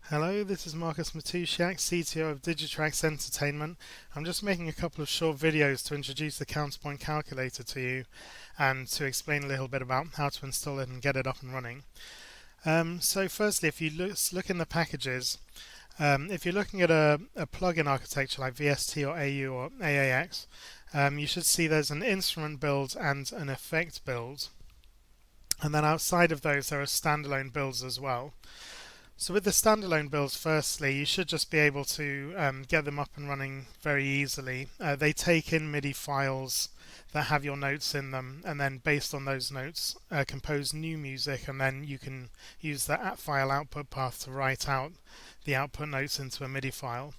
Hello, this is Marcus Matusiak, CTO of Digitrax Entertainment. I'm just making a couple of short videos to introduce the Counterpoint calculator to you and to explain a little bit about how to install it and get it up and running. So firstly, if you look in the packages, if you're looking at a plugin architecture like VST or AU or AAX, you should see there's an instrument build and an effect build. And then outside of those, there are standalone builds as well. So with the standalone builds, firstly, you should just be able to get them up and running very easily. They take in MIDI files that have your notes in them, and then based on those notes, compose new music, and then you can use that file output path to write out the output notes into a MIDI file.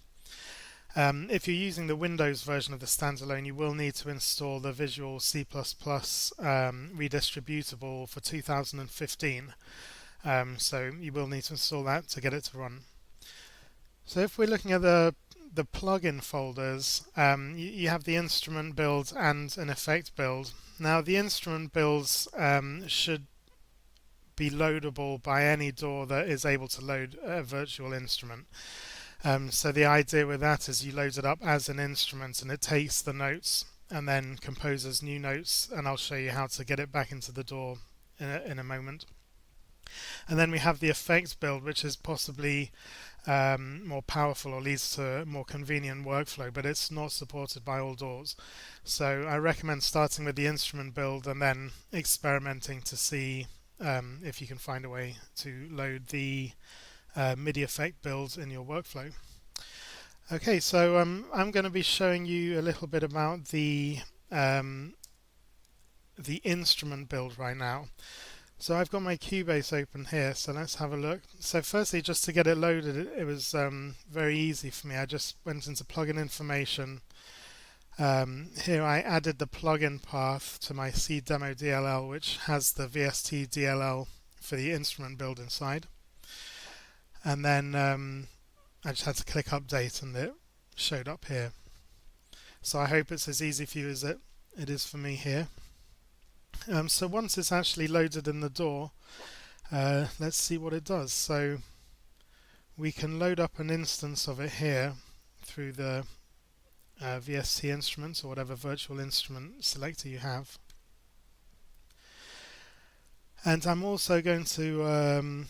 If you're using the Windows version of the standalone, you will need to install the Visual C++ redistributable for 2015. So you will need to install that to get it to run. So if we're looking at the plugin folders, you have the instrument build and an effect build. Now the instrument builds should be loadable by any DAW that is able to load a virtual instrument. So the idea with that is you load it up as an instrument and it takes the notes and then composes new notes, and I'll show you how to get it back into the DAW in a moment. And then we have the effect build, which is possibly more powerful or leads to a more convenient workflow, but it's not supported by all DAWs. So I recommend starting with the instrument build and then experimenting to see if you can find a way to load the MIDI effect build in your workflow. Okay, so I'm going to be showing you a little bit about the instrument build right now. So I've got my Cubase open here, so let's have a look. So firstly, just to get it loaded, it was very easy for me. I just went into plugin information. Here I added the plugin path to my C demo DLL, which has the VST DLL for the instrument build inside. And then I just had to click update and it showed up here. So I hope it's as easy for you as it is for me here. So once it's actually loaded in the DAW, let's see what it does. So we can load up an instance of it here through the VST instruments or whatever virtual instrument selector you have. And I'm also going to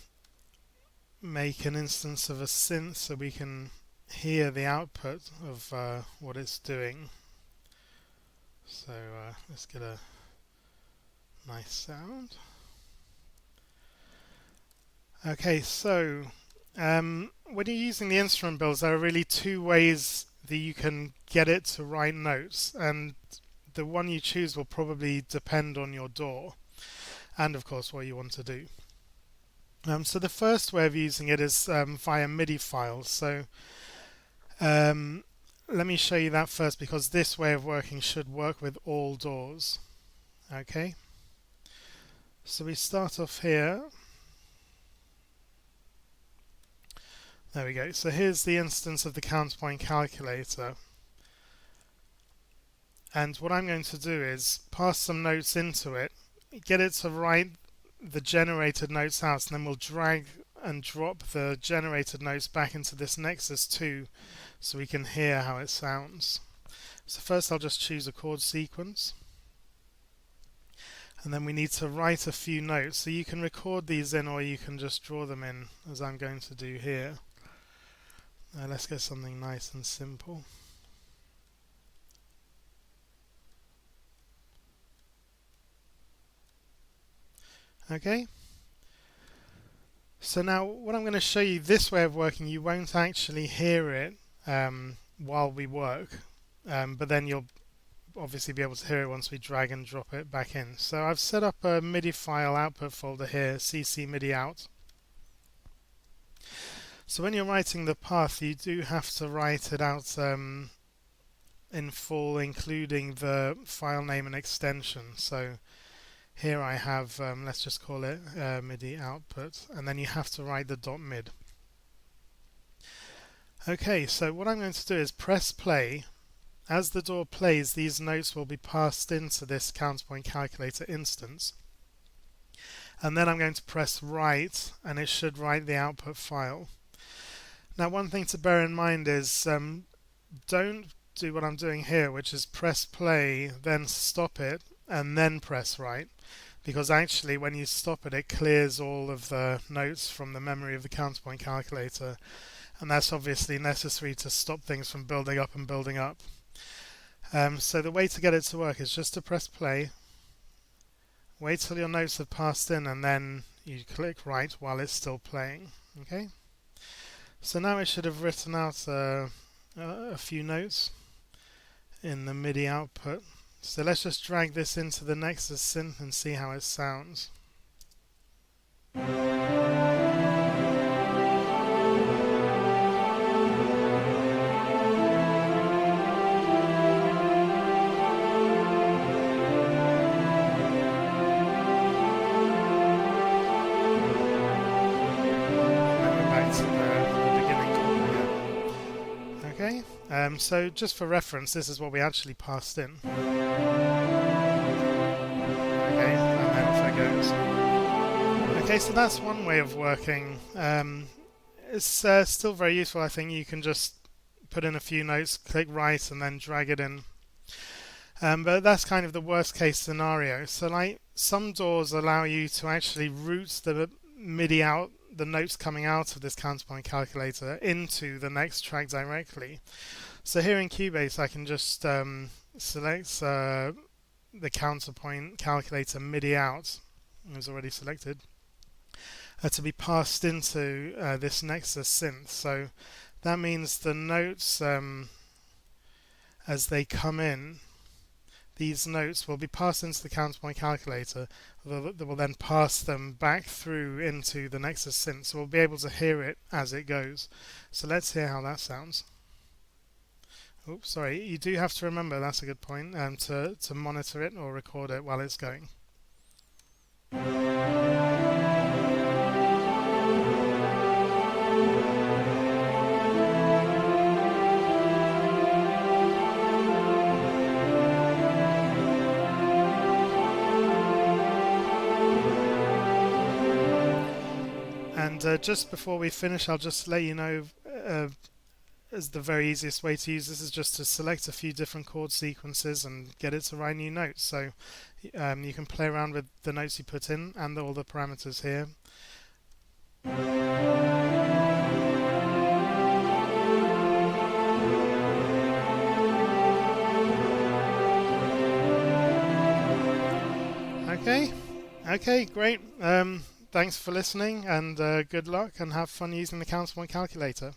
make an instance of a synth so we can hear the output of what it's doing. So let's get a nice sound. Okay, so when you're using the instrument builds, there are really two ways that you can get it to write notes, and the one you choose will probably depend on your DAW and of course what you want to do. So the first way of using it is via MIDI files. So let me show you that first, because this way of working should work with all DAWs. Okay. So we start off here. There we go. So here's the instance of the Counterpoint calculator. And what I'm going to do is pass some notes into it, get it to write the generated notes out, and then we'll drag and drop the generated notes back into this Nexus 2 so we can hear how it sounds. So first I'll just choose a chord sequence. And then we need to write a few notes. So you can record these in or you can just draw them in, as I'm going to do here. Let's get something nice and simple. Okay. So now what I'm going to show you, this way of working, you won't actually hear it while we work, but then you'll obviously be able to hear it once we drag and drop it back in. So I've set up a MIDI file output folder here, cc MIDI out. So when you're writing the path, you do have to write it out in full, including the file name and extension. So here I have, let's just call it MIDI output, and then you have to write the .mid. Okay, so what I'm going to do is press play. As the DAW plays, these notes will be passed into this Counterpoint calculator instance. And then I'm going to press write, and it should write the output file. Now, one thing to bear in mind is don't do what I'm doing here, which is press play, then stop it, and then press write. Because actually, when you stop it, it clears all of the notes from the memory of the counterpoint calculator, and that's obviously necessary to stop things from building up and building up. So the way to get it to work is just to press play, wait till your notes have passed in, and then you click write while it's still playing. Okay. So now it should have written out a few notes in the MIDI output. So let's just drag this into the Nexus synth and see how it sounds. Okay, so just for reference, this is what we actually passed in. Okay, and then off it goes. Okay, so that's one way of working. It's still very useful, I think. You can just put in a few notes, click write, and then drag it in. But that's kind of the worst case scenario. So like some DAWs allow you to actually route the MIDI out, the notes coming out of this counterpoint calculator into the next track directly. So here in Cubase I can just select the counterpoint calculator MIDI out, it was already selected, to be passed into this Nexus synth. So that means the notes as they come in, these notes will be passed into the counterpoint calculator that will then pass them back through into the Nexus synth, so we'll be able to hear it as it goes. So let's hear how that sounds. Oops, sorry, you do have to remember, that's a good point, to monitor it or record it while it's going. And just before we finish, I'll just let you know as the very easiest way to use this is just to select a few different chord sequences and get it to write new notes. So you can play around with the notes you put in and all the parameters here. Okay, great. Thanks for listening, and good luck, and have fun using the Counterpoint calculator.